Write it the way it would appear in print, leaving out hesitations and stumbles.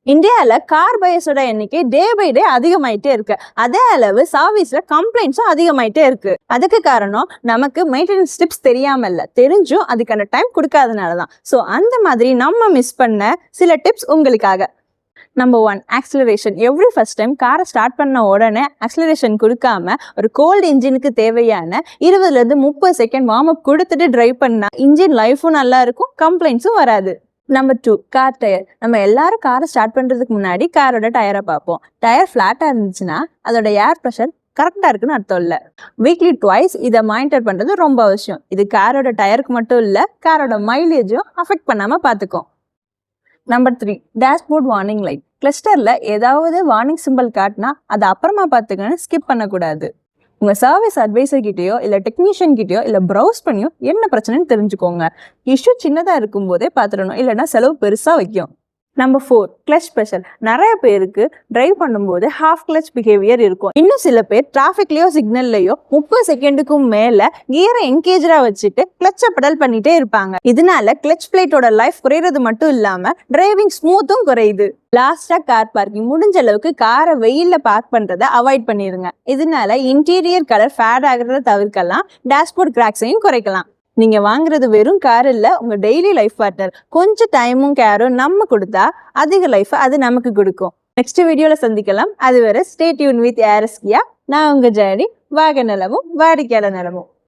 இந்தியால கார் பையர்ஸோட எண்ணிக்கை day by day அதிகமாயிட்டே இருக்கு. அதே அளவு சர்வீஸ்ல கம்ப்ளைண்ட்ஸும் அதிகமாயிட்டே இருக்கு. அதுக்கு காரணம் நமக்கு மெயின்டெனன்ஸ் டிப்ஸ் தெரியாம இல்ல, தெரிஞ்சும் அதுக்கான டைம் கொடுக்காதனாலதான். ஸோ அந்த மாதிரி நம்ம மிஸ் பண்ண சில டிப்ஸ் உங்களுக்காக. Number 1, acceleration. Every first time காரை ஸ்டார்ட் பண்ண உடனே ஆக்சிலரேஷன் கொடுக்காம ஒரு கோல்டு இன்ஜினுக்கு தேவையான 20 to 30 செகண்ட் வார்ம் அப் கொடுத்துட்டு டிரைவ் பண்ணா இன்ஜின் லைஃபும் நல்லா இருக்கும், கம்ப்ளைண்ட்ஸும் வராது. Number 2, car tyre. நம்ம எல்லாரும் காரை ஸ்டார்ட் பண்றதுக்கு முன்னாடி காரோட டயரை பார்ப்போம். டயர் ஃபிளாட்டா இருந்துச்சுன்னா அதோட ஏர் ப்ரெஷர் கரெக்டா இருக்குன்னு அர்த்தம் இல்ல. வீக்லி ட்வைஸ் இதை மானிட்டர் பண்றது ரொம்ப அவசியம். இது காரோட டயருக்கு மட்டும் இல்ல, காரோட மைலேஜும் அஃபெக்ட் பண்ணாம பாத்துக்கும். Number 3, dashboard warning light. கிளஸ்டர்ல ஏதாவது வார்னிங் சிம்பிள் காட்டினா அதை அப்புறமா பார்த்துக்கன்னு ஸ்கிப் பண்ணக்கூடாது. உங்க சர்வீஸ் அட்வைசர் கிட்டயோ இல்ல டெக்னீஷியன் கிட்டயோ இல்ல ப்ரௌஸ் பண்ணியோ என்ன பிரச்சனைன்னு தெரிஞ்சுக்கோங்க. இஷ்யூ சின்னதா இருக்கும் போதே பார்த்துடணும், இல்லைன்னா செலவு பெருசா வைக்கும். Number 4, clutch pressure. நிறைய பேருக்கு டிரைவ் பண்ணும்போது ஹாஃப் கிளச் பிஹேவியர் இருக்கும். இன்னும் சில பேர் டிராஃபிக்லயோ சிக்னல்லையோ 30 செகண்டுக்கும் மேல கியரை என்கேஜரா வச்சுட்டு கிளச்சை பெடல் பண்ணிட்டே இருப்பாங்க. இதனால கிளச் பிளேட்டோட லைஃப் குறையிறது மட்டும் இல்லாம டிரைவிங் ஸ்மூத்தும் குறையுது. லாஸ்டா கார் பார்க்கிங். முடிஞ்ச அளவுக்கு காரை வெயில்ல பார்க் பண்றதை அவாய்ட் பண்ணிருங்க. இதனால இன்டீரியர் கலர் ஃபேட் ஆகுறத தவிர்க்கலாம், டேஷ்போர்ட் கிராக்ஸையும் குறைக்கலாம். நீங்க வாங்குறது வெறும் கார் இல்ல, உங்க டெய்லி லைஃப் பார்ட்னர். கொஞ்சம் டைமும் கேரும் நம்ம கொடுத்தா அதிக லைஃப் அது நமக்கு கொடுக்கும். நெக்ஸ்ட் வீடியோல சந்திக்கலாம். அதுவரை ஸ்டே டியூன் வித் ஏஆர்எஸ் கியா. நான் உங்க ஜெர்னி. வாகன நலமும் வாடிக்கையாளர் நலமும்.